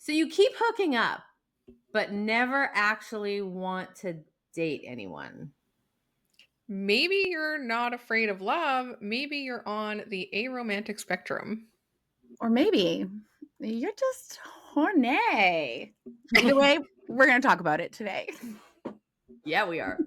So you keep hooking up, but never actually want to date anyone. Maybe you're not afraid of love. Maybe you're on the aromantic spectrum. Or maybe you're just horny. Either way, we're going to talk about it today. Yeah, we are.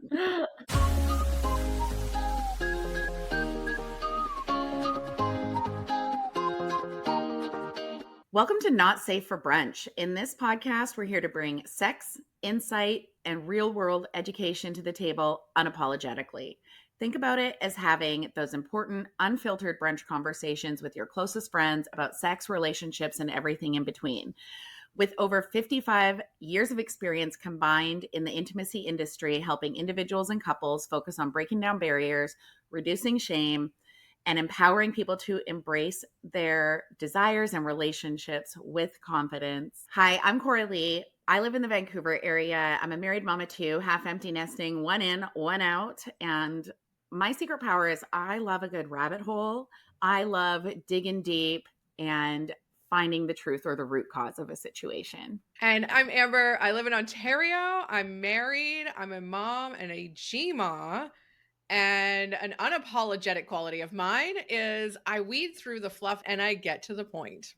Welcome to Not Safe for Brunch. In this podcast, we're here to bring sex, insight, and real world education to the table unapologetically. Think about it as having those important, unfiltered brunch conversations with your closest friends about sex, relationships, and everything in between. With over 55 years of experience combined in the intimacy industry, helping individuals and couples focus on breaking down barriers, reducing shame, and empowering people to embrace their desires and relationships with confidence. Hi, I'm Corey Lee. I live in the Vancouver area. I'm a married mom of two, half empty nesting, one in, one out. And my secret power is I love a good rabbit hole. I love digging deep and finding the truth or the root cause of a situation. And I'm Amber. I live in Ontario. I'm married. I'm a mom and a GMA. And an unapologetic quality of mine is I weed through the fluff and I get to the point.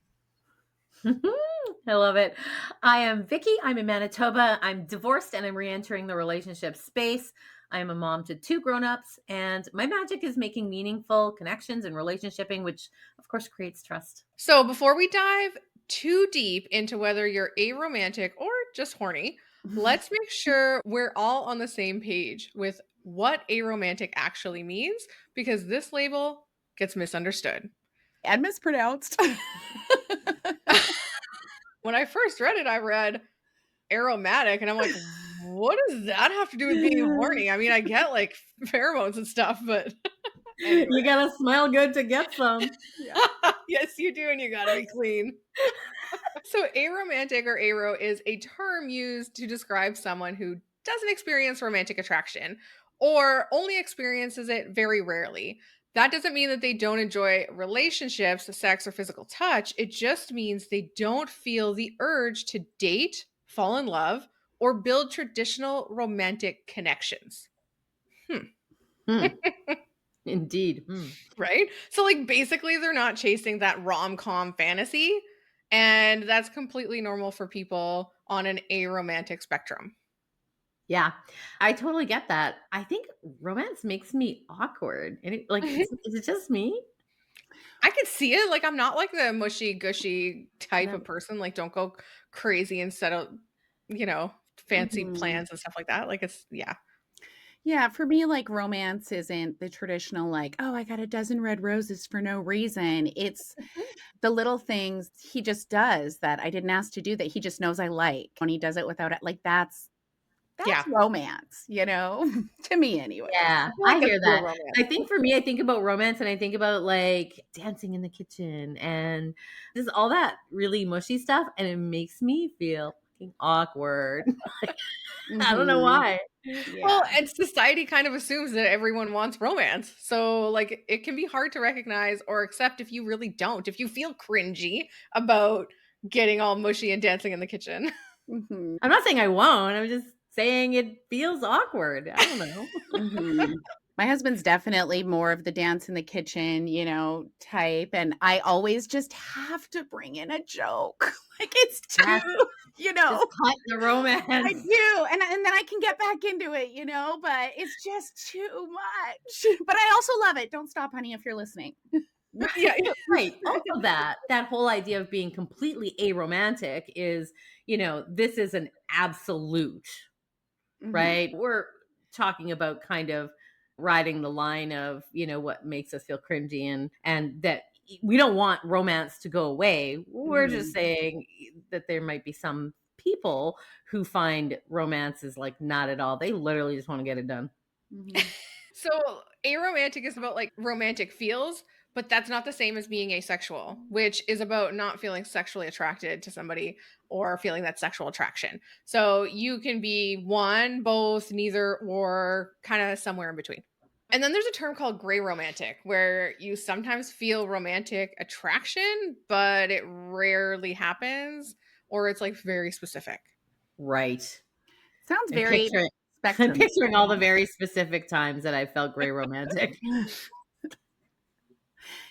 I love it. I am Vicky. I'm in Manitoba. I'm divorced and I'm re-entering the relationship space. I am a mom to two grown-ups, and my magic is making meaningful connections and relationshiping, which of course creates trust. So before we dive too deep into whether you're aromantic or just horny, let's make sure we're all on the same page with what aromantic actually means, because this label gets misunderstood. And mispronounced. When I first read it, I read aromatic, and I'm like, what does that have to do with being horny? I mean, I get like pheromones and stuff, but anyway. You gotta smell good to get some. Yeah. Yes, you do, and you gotta be clean. So aromantic or aro is a term used to describe someone who doesn't experience romantic attraction or only experiences it very rarely. That doesn't mean that they don't enjoy relationships, sex, or physical touch. It just means they don't feel the urge to date, fall in love, or build traditional romantic connections. Indeed. Right? So, like, basically, they're not chasing that rom-com fantasy. And that's completely normal for people on an aromantic spectrum. Yeah, I totally get that. I think romance makes me awkward. And is it just me? I can see it. Like, I'm not like the mushy, gushy type No. of person. Like, don't go crazy and set up, fancy plans and stuff like that. Like, it's, yeah. Yeah, for me, like romance isn't the traditional, like, oh, I got a dozen red roses for no reason. It's the little things he just does that I didn't ask to do that he just knows I like. When he does it without it, like that's Yeah. romance, to me anyway. Yeah, Like I a hear slow that. romance. I think for me, I think about romance and I think about like dancing in the kitchen and just all that really mushy stuff. And it makes me feel fucking awkward. I don't know why. Well, and society kind of assumes that everyone wants romance. So, like, it can be hard to recognize or accept if you really don't. If you feel cringy about getting all mushy and dancing in the kitchen. I'm not saying I won't. I'm just saying it feels awkward. I don't know. My husband's definitely more of the dance in the kitchen, type. And I always just have to bring in a joke. Like it's too, Just cut the romance. I do. And then I can get back into it, but it's just too much. But I also love it. Don't stop, honey, if you're listening. Yeah, right. Also that whole idea of being completely aromantic is, this is an absolute, right? We're talking about kind of riding the line of, what makes us feel cringy and that we don't want romance to go away. We're just saying that there might be some people who find romance is like not at all. They literally just want to get it done. So, aromantic is about like romantic feels, but that's not the same as being asexual, which is about not feeling sexually attracted to somebody or feeling that sexual attraction. So, you can be one, both, neither, or kind of somewhere in between. And then there's a term called gray romantic, where you sometimes feel romantic attraction, but it rarely happens, or it's like very specific. Right. Sounds I'm very picturing I'm spectrum. picturing all the very specific times that I felt gray romantic.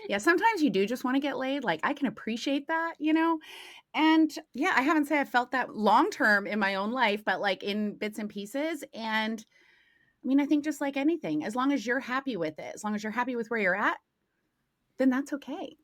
Yeah, sometimes you do just want to get laid. Like, I can appreciate that, you know? And yeah, I haven't said I felt that long term in my own life, but like in bits and pieces. And I mean, I think just like anything, as long as you're happy with it, as long as you're happy with where you're at, then that's okay,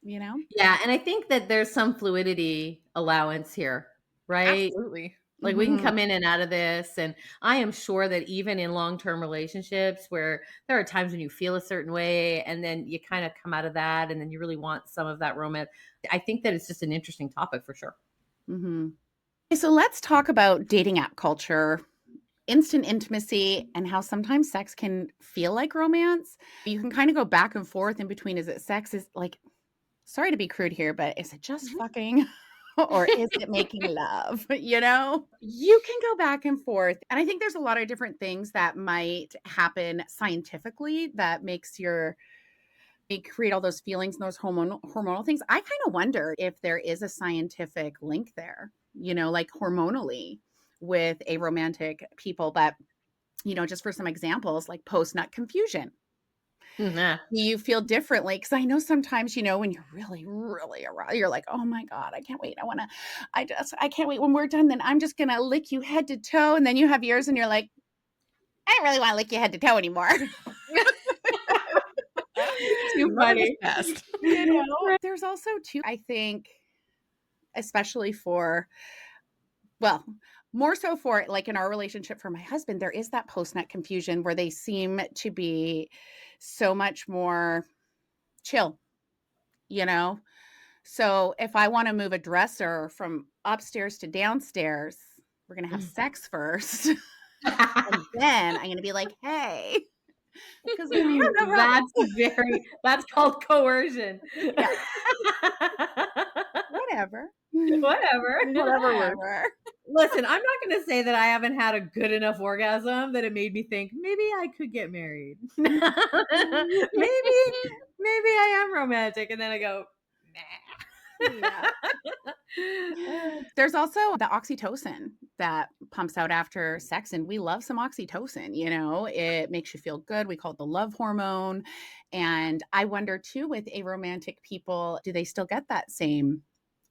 you know? Yeah, and I think that there's some fluidity allowance here, right? Absolutely. Like, we can Mhm. come in and out of this, and I am sure that even in long-term relationships where there are times when you feel a certain way, and then you kinda come out of that, and then you really want some of that romance. I think that it's just an interesting topic for sure. Mhm. Okay, so let's talk about dating app culture, instant intimacy, and how sometimes sex can feel like romance. You can kind of go back and forth in between. Is it sex? Is like, sorry to be crude here, but is it just Mhm. fucking or is it making love? You know, you can go back and forth. And I think there's a lot of different things that might happen scientifically that makes your they create all those feelings and those hormonal things. I kind of wonder if there is a scientific link there, you know, like hormonally with aromantic people. But, you know, just for some examples, like post nut confusion. Yeah. You feel differently because I know sometimes, you know, when you're really, really aroused, you're like, oh my God, I can't wait. I can't wait when we're done. Then I'm just going to lick you head to toe. And then you have yours and you're like, I don't really want to lick you head to toe anymore. Too Love is funny. best. You know, there's also too, I think, especially for, well, more so for like in our relationship for my husband, there is that post nut confusion where they seem to be so much more chill, you know? So if I want to move a dresser from upstairs to downstairs, we're going to have sex first. And then I'm going to be like, hey, because we have no problem. That's called coercion. Yeah, whatever. Whatever. Whatever works. Whatever. Listen, I'm not gonna say that I haven't had a good enough orgasm that it made me think, "Maybe I could get married." Maybe maybe I am romantic, and then I go, Yeah. "Nah." There's also the oxytocin that pumps out after sex, and we love some oxytocin, you know, it makes you feel good. We call it the love hormone. And I wonder too, with aromantic people, do they still get that same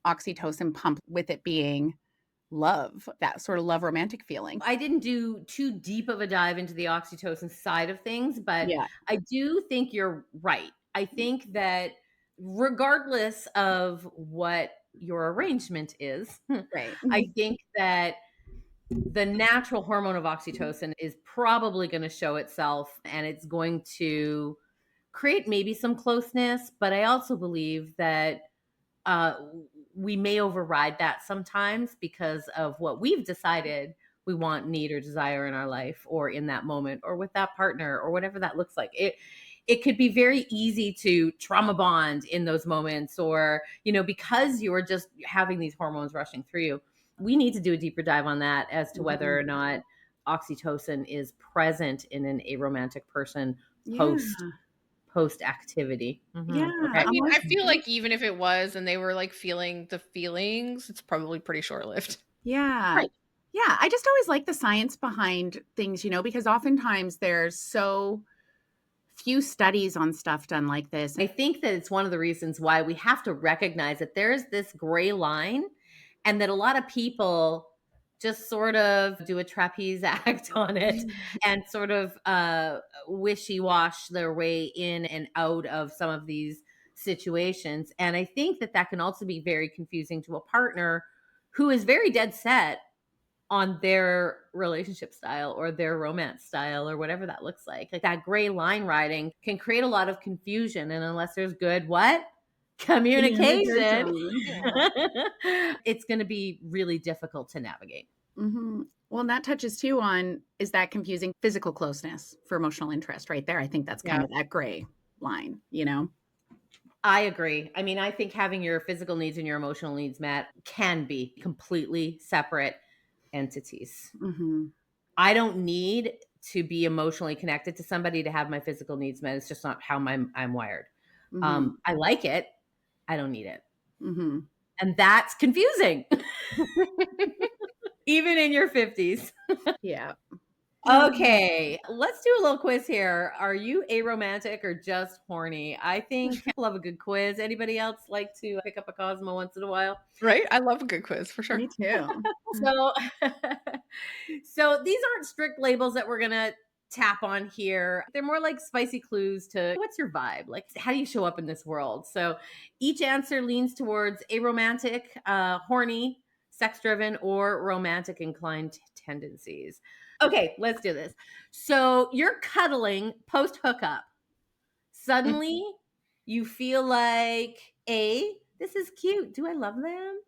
oxytocin pump with it being love, that sort of love romantic feeling? I didn't do too deep of a dive into the oxytocin side of things, but Yeah. I do think you're right. I think that regardless of what your arrangement is, Right. I think that the natural hormone of oxytocin is probably going to show itself and it's going to create maybe some closeness. But I also believe that uh, we may override that sometimes because of what we've decided we want, need, or desire in our life or in that moment or with that partner or whatever that looks like. It could be very easy to trauma bond in those moments or, because you're just having these hormones rushing through you. We need to do a deeper dive on that as to whether Mhm. or not oxytocin is present in an aromantic person Yeah. post activity. Yeah. Okay. I mean, I Almost. feel like even if it was and they were like feeling the feelings, it's probably pretty short lived. Yeah. Right. Yeah. I just always like the science behind things, you know, because oftentimes there's so few studies on stuff done like this. I think that it's one of the reasons why we have to recognize that there's this gray line and that a lot of people just sort of do a trapeze act on it and sort of wishy-wash their way in and out of some of these situations. And I think that that can also be very confusing to a partner who is very dead set on their relationship style or their romance style or whatever that looks like. Like that gray line riding can create a lot of confusion. And unless there's good what? Communication, Yeah. it's going to be really difficult to navigate. Mhm. Well, and that touches too on is that confusing physical closeness for emotional interest right there. I think that's kind Yeah. of that gray line, you know? I agree. I mean, I think having your physical needs and your emotional needs met can be completely separate entities. Mhm. I don't need to be emotionally connected to somebody to have my physical needs met. It's just not how I'm wired. Mhm. I like it. I don't need it. Mhm. And that's confusing, even in your 50s. Yeah. Okay, let's do a little quiz here. Are you aromantic or just horny? I think I love a good quiz. Anybody else like to pick up a Cosmo once in a while? Right? I love a good quiz for sure. Me too. So, so these aren't strict labels that we're gonna tap on here. They're more like spicy clues to what's your vibe? Like, how do you show up in this world? So each answer leans towards aromantic, horny, sex driven, or romantic inclined tendencies. Okay, let's do this. So you're cuddling post hookup. Suddenly you feel like, this is cute. Do I love them?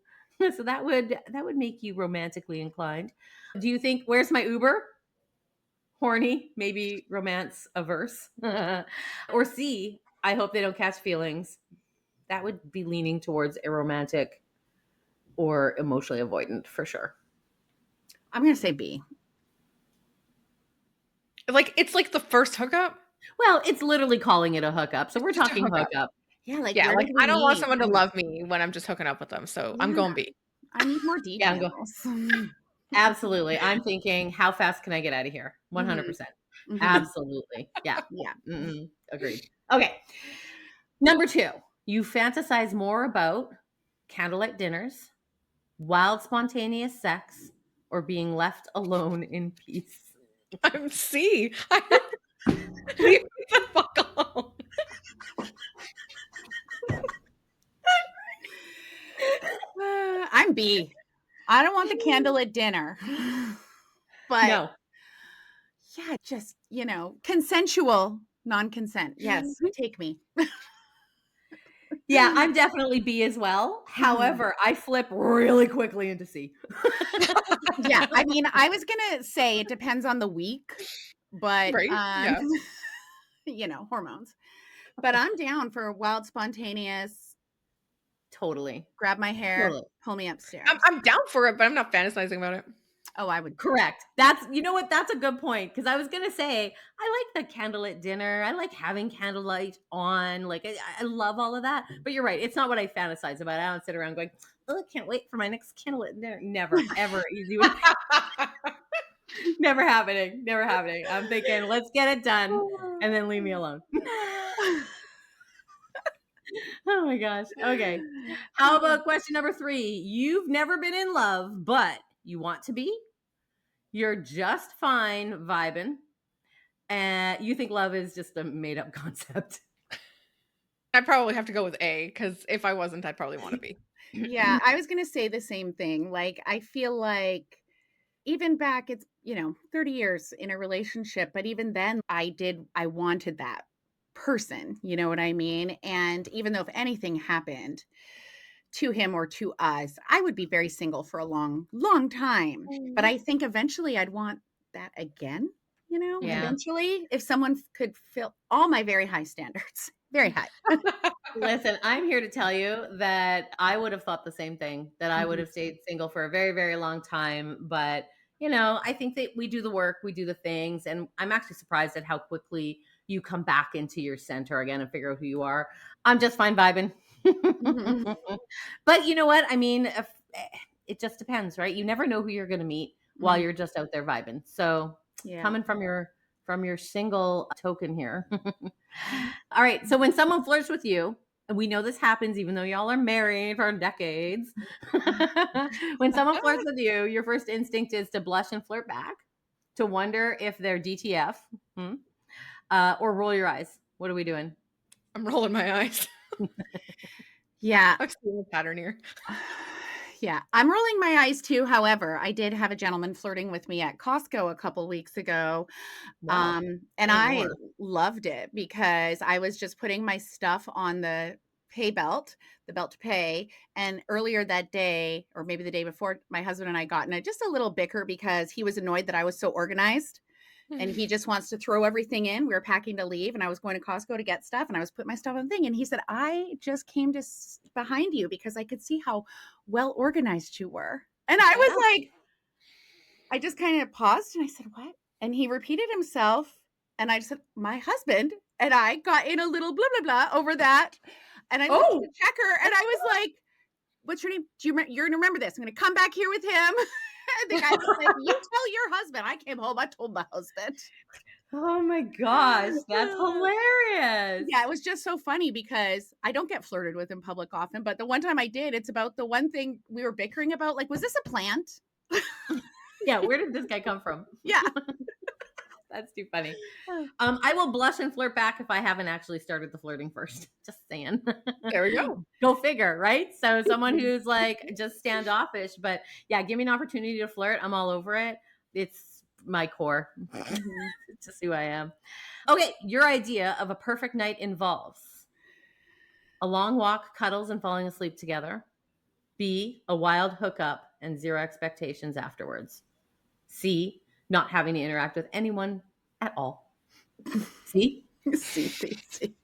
So that would make you romantically inclined. Do you think, where's my Uber? Horny, maybe romance averse. Or C, I hope they don't catch feelings. That would be leaning towards aromantic or emotionally avoidant for sure. I'm going to say B. Like, it's like the first hookup. Well, it's literally calling it a hookup. So we're Just a talking hookup. hookup. Yeah, like, Yeah, where like did we I don't want meet? someone to love me when I'm just hooking up with them. So I'm going B. I need more Yeah, I'm details. Absolutely. I'm thinking, how fast can I get out of here? 100%. Mhm. Absolutely. Yeah. Yeah. Agreed. Okay. Number 2, you fantasize more about candlelit dinners, wild spontaneous sex, or being left alone in peace. I'm C. Leave me the fuck alone. I'm B. I don't want the candlelit dinner. But No. yeah, just, consensual non-consent. Yes, take me. Yeah, I'm definitely B as well. However, I flip really quickly into C. Yeah, I mean, I was gonna say it depends on the week, but Right? Yeah. hormones. But I'm down for wild, spontaneous. Totally. Grab my hair, Totally. pull me upstairs. I'm down for it, but I'm not fantasizing about it. Oh, I would. Correct. That's, you know what? That's a good point. Cause I was going to say, I like the candlelit dinner. I like having candlelight on. Like, I love all of that. But you're right. It's not what I fantasize about. I don't sit around going, oh, I can't wait for my next candlelit dinner. Never, ever easy. Never happening. Never happening. I'm thinking, let's get it done and then leave me alone. Oh my gosh. Okay. How about question number 3? You've never been in love, but you want to be. You're just fine vibing, and you think love is just a made up concept. I'd probably have to go with A, because if I wasn't, I'd probably want to be. Yeah, I was gonna say the same thing. Like, I feel like even back, it's 30 years in a relationship, but even then I wanted that person, you know what I mean? And even though if anything happened to him or to us, I would be very single for a long, long time. But I think eventually I'd want that again, Yeah. eventually, if someone could fill all my very high standards, very high. Listen, I'm here to tell you that I would have thought the same thing, that I would Mhm. have stayed single for a very, very long time. But, I think that we do the work, we do the things. And I'm actually surprised at how quickly you come back into your center again and figure out who you are. I'm just fine vibing. Mhm. But you know what? I mean, it just depends, right? You never know who you're going to meet while Mhm. you're just out there vibing. So Yeah. coming from your single token here. All right. So when someone flirts with you, and we know this happens even though y'all are married for decades. When someone flirts with you, your first instinct is to blush and flirt back, to wonder if they're DTF, or roll your eyes. What are we doing? I'm rolling my eyes. Yeah. I'm seeing a pattern here. Yeah, I'm rolling my eyes too. However, I did have a gentleman flirting with me at Costco a couple weeks ago. Wow. And Say I more. loved it because I was just putting my stuff on the pay belt, the belt to pay. And earlier that day, or maybe the day before, my husband and I got in just a little bicker because he was annoyed that I was so organized. And he just wants to throw everything in. We were packing to leave, and I was going to Costco to get stuff, and I was putting my stuff on the thing. And he said, I just came to behind you because I could see how well organized you were. And I was like, I just kind of paused and I said, what? And he repeated himself. And I just said, my husband and I got in a little blah, blah, blah over that. And I looked at the checker and I was like, what's your name? You're gonna remember this. I'm gonna come back here with him. The guy was like, you tell your husband. I came home. I told my husband. Oh my gosh, that's hilarious. Yeah, it was just so funny because I don't get flirted with in public often, but the one time I did, it's about the one thing we were bickering about. Like, was this a plant? Yeah, where did this guy come from? Yeah. That's too funny. I will blush and flirt back if I haven't actually started the flirting first. Just saying. There we go. Go figure, right? So someone who's like just standoffish, but yeah, give me an opportunity to flirt. I'm all over it. It's my core. It's just who I am. Okay, your idea of a perfect night involves a long walk, cuddles, and falling asleep together. B, a wild hookup and zero expectations afterwards. C, not having to interact with anyone at all. See? See.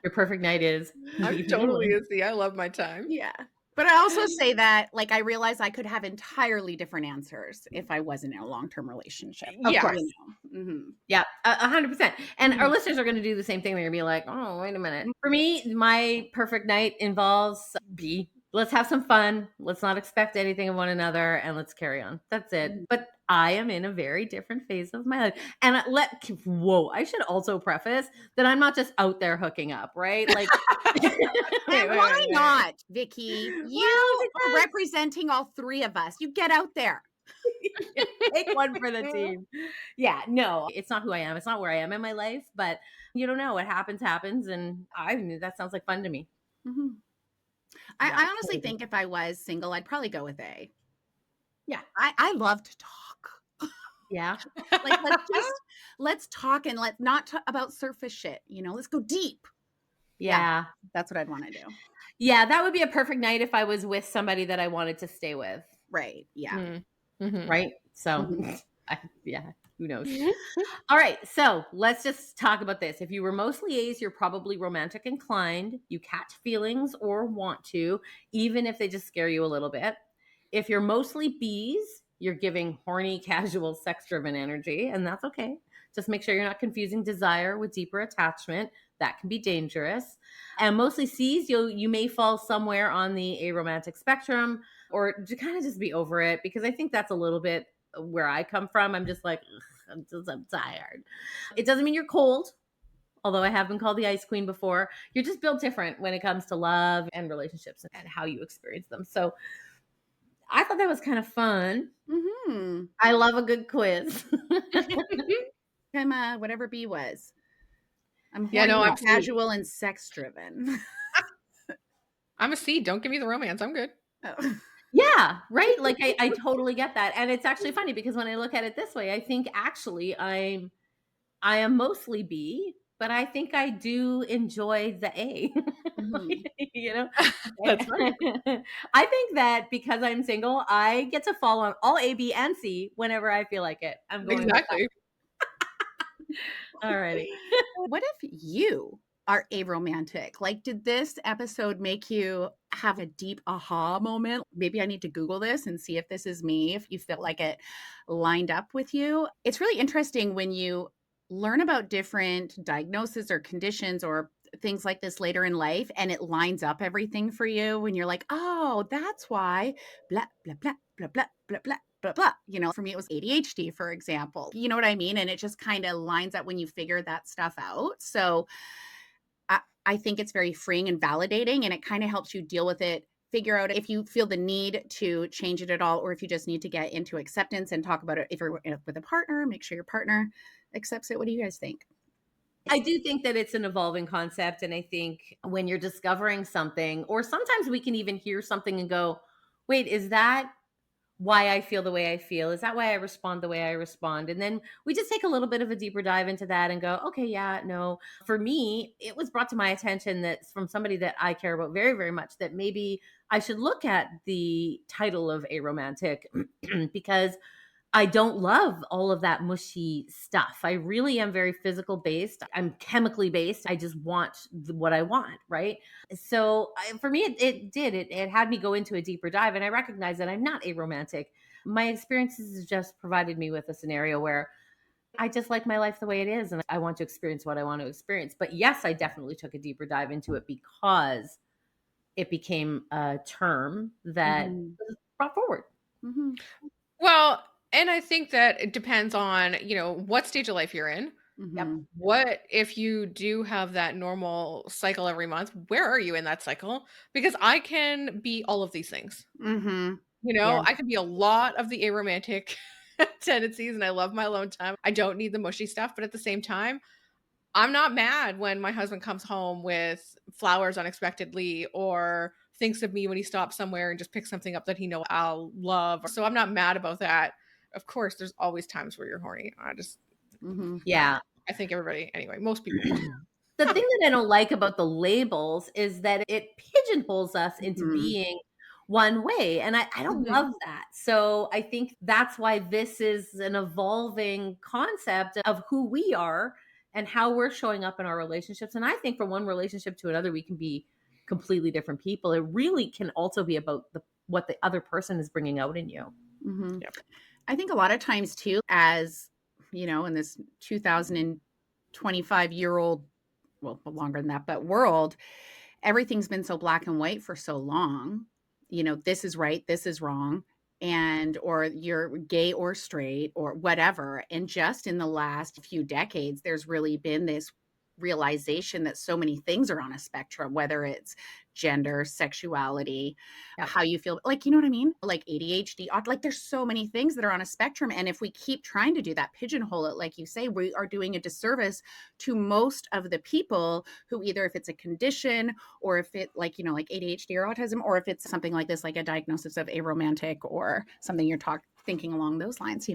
Your perfect night is I'm totally a C. I love my time. Yeah. But I also say that, like, I realize I could have entirely different answers if I wasn't in a long-term relationship. Of course. You know? Mm-hmm. Yeah, 100%. And our listeners are going to do the same thing. They're going to be like, oh, wait a minute. For me, my perfect night involves B. Let's have some fun. Let's not expect anything of one another and let's carry on. That's it. But I am in a very different phase of my life. And I should also preface that I'm not just out there hooking up, right? Like, And why not, Vicky? You are representing all three of us. You get out there. Take one for the team. Yeah, no, it's not who I am. It's not where I am in my life, but you don't know. What happens. And that sounds like fun to me. Mm-hmm. I honestly think if I was single, I'd probably go with A. Yeah, I love to talk. Yeah. Like, let's talk and let's not talk about surface shit. Let's go deep. Yeah. That's what I'd want to do. Yeah, that would be a perfect night if I was with somebody that I wanted to stay with. Right. Yeah. Mm-hmm. Right. So, who knows? All right. So let's just talk about this. If you were mostly A's, you're probably romantic inclined. You catch feelings or want to, even if they just scare you a little bit. If you're mostly B's, you're giving horny, casual, sex-driven energy, and that's okay. Just make sure you're not confusing desire with deeper attachment. That can be dangerous. And mostly C's, you may fall somewhere on the aromantic spectrum, or to kind of just be over it, because I think that's a little bit where I come from. I'm just like, I'm tired. It doesn't mean you're cold, although I have been called the ice queen before. You're just built different when it comes to love and relationships and how you experience them. So I thought that was kind of fun. Mm-hmm. I love a good quiz. I'm whatever B was. I'm I'm casual and sex driven. I'm a C. Don't give me the romance. I'm good. Oh. Yeah, right. Like I totally get that. And it's actually funny because when I look at it this way, I think actually I am mostly B, but I think I do enjoy the A. Mm-hmm. That's right. I think that because I'm single, I get to fall on all A, B, and C whenever I feel like it. I'm going exactly. Alrighty. What if you are aromantic? Like, did this episode make you have a deep aha moment? Maybe I need to Google this and see if this is me, if you feel like it lined up with you. It's really interesting when you learn about different diagnoses or conditions or things like this later in life, and it lines up everything for you when you're like, oh, that's why blah, blah, blah, blah, blah, blah, blah. Blah, blah. For me, it was ADHD, for example. You know what I mean? And it just kind of lines up when you figure that stuff out. So I think it's very freeing and validating, and it kind of helps you deal with it, figure out if you feel the need to change it at all, or if you just need to get into acceptance and talk about it. If you're with a partner, make sure your partner accepts it. What do you guys think? I do think that it's an evolving concept. And I think when you're discovering something, or sometimes we can even hear something and go, wait, is that why I feel the way I feel? Is that why I respond the way I respond? And then we just take a little bit of a deeper dive into that and go, okay, yeah, no. For me, it was brought to my attention that from somebody that I care about very, very much, that maybe I should look at the title of aromantic because I don't love all of that mushy stuff. I really am very physical based. I'm chemically based. I just want what I want, right? So for me, it had me go into a deeper dive, and I recognize that I'm not aromantic. My experiences just provided me with a scenario where I just like my life the way it is, and I want to experience what I want to experience. But yes, I definitely took a deeper dive into it because it became a term that was brought forward. Mhm. Well, and I think that it depends on, what stage of life you're in. Yep. Mhm. What if you do have that normal cycle every month? Where are you in that cycle? Because I can be all of these things. Mhm. Yeah. I can be a lot of the aromantic tendencies and I love my alone time. I don't need the mushy stuff, but at the same time, I'm not mad when my husband comes home with flowers unexpectedly or thinks of me when he stops somewhere and just picks something up that he knows I'll love. So I'm not mad about that. Of course, there's always times where you're horny. Mhm. Yeah. I think everybody, anyway, most people. The thing that I don't like about the labels is that it pigeonholes us into Mhm. being one way. And I don't Mhm. love that. So I think that's why this is an evolving concept of who we are and how we're showing up in our relationships. And I think from one relationship to another, we can be completely different people. It really can also be about what the other person is bringing out in you. Mhm. Yep. I think a lot of times too, as in this 2025-year-old, well, longer than that, but world, everything's been so black and white for so long. This is right, this is wrong, and or you're gay or straight or whatever. And just in the last few decades, there's really been this realization that so many things are on a spectrum, whether it's gender, sexuality, Yep. how you feel, like, you know what I mean? Like ADHD, like there's so many things that are on a spectrum. And if we keep trying to do that, pigeonhole it, like you say, we are doing a disservice to most of the people who, either if it's a condition or if it like ADHD or autism, or if it's something like this, like a diagnosis of aromantic or something you're thinking along those lines,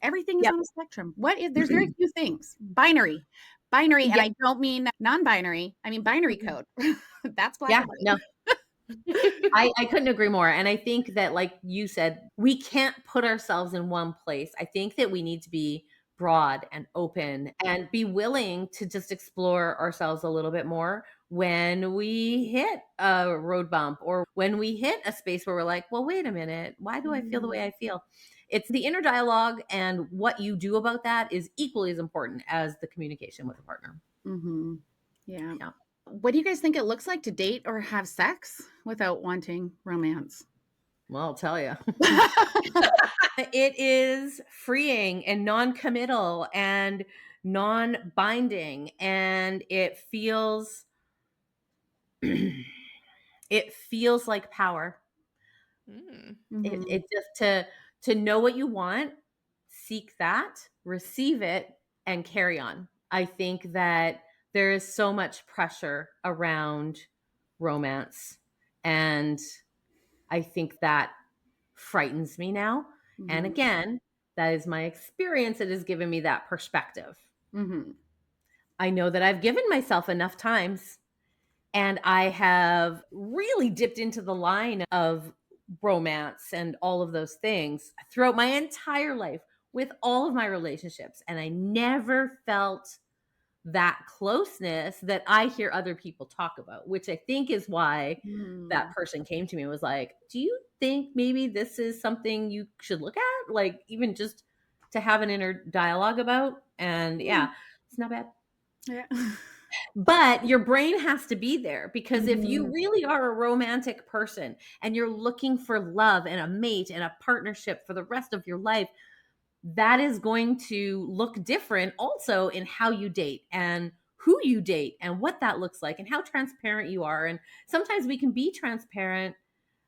everything is Yep. on a spectrum. There's very few things. Binary, and Yeah. I don't mean non-binary, I mean binary code. That's black Yeah. and white. No, I couldn't agree more. And I think that, like you said, we can't put ourselves in one place. I think that we need to be broad and open and be willing to just explore ourselves a little bit more when we hit a road bump or when we hit a space where we're like, well, wait a minute, why do I feel the way I feel? It's the inner dialogue, and what you do about that is equally as important as the communication with a partner. Mm-hmm. Yeah. Yeah. What do you guys think it looks like to date or have sex without wanting romance? Well, I'll tell you. It is freeing and non-committal and non-binding, and it feels it feels like power. Mm. It Mhm. it just to know what you want, seek that, receive it, and carry on. I think that there is so much pressure around romance, and I think that frightens me now. And Mhm. again, that is my experience. It has given me that perspective. Mhm. I know that I've given myself enough times, and I have really dipped into the line of romance and all of those things throughout my entire life with all of my relationships. And I never felt that closeness that I hear other people talk about, which I think is why that Mm. person came to me and was like, "Do you think maybe this is something you should look at? Like, even just to have an inner dialogue about?" And Mm. yeah, it's not bad. Yeah. But your brain has to be there, because if you Mhm. really are a romantic person and you're looking for love and a mate and a partnership for the rest of your life, that is going to look different also in how you date and who you date and what that looks like and how transparent you are. And sometimes we can be transparent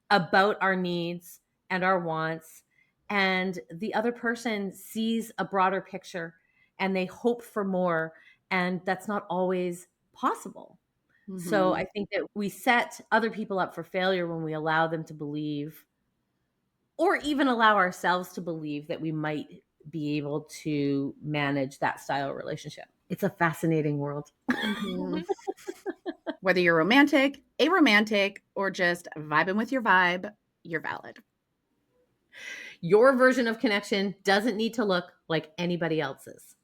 about our needs and our wants, and the other person sees a broader picture and they hope for more, and that's not always possible. So Mhm. I think that we set other people up for failure when we allow them to believe, or even allow ourselves to believe, that we might be able to manage that style of relationship. It's a fascinating world. Mhm. Whether you're romantic, aromantic, or just vibing with your vibe, you're valid. Your version of connection doesn't need to look like anybody else's.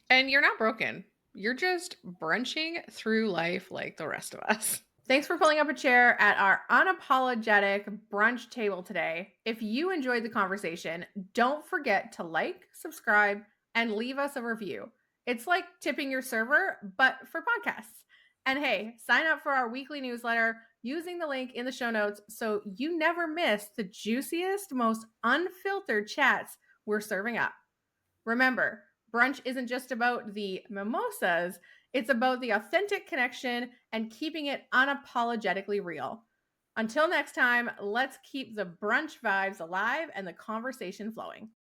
And you're not broken. You're just brunching through life like the rest of us. Thanks for pulling up a chair at our unapologetic brunch table today. If you enjoyed the conversation, don't forget to like, subscribe, and leave us a review. It's like tipping your server, but for podcasts. And hey, sign up for our weekly newsletter using the link in the show notes so you never miss the juiciest, most unfiltered chats we're serving up. Remember, brunch isn't just about the mimosas, it's about the authentic connection and keeping it unapologetically real. Until next time, let's keep the brunch vibes alive and the conversation flowing.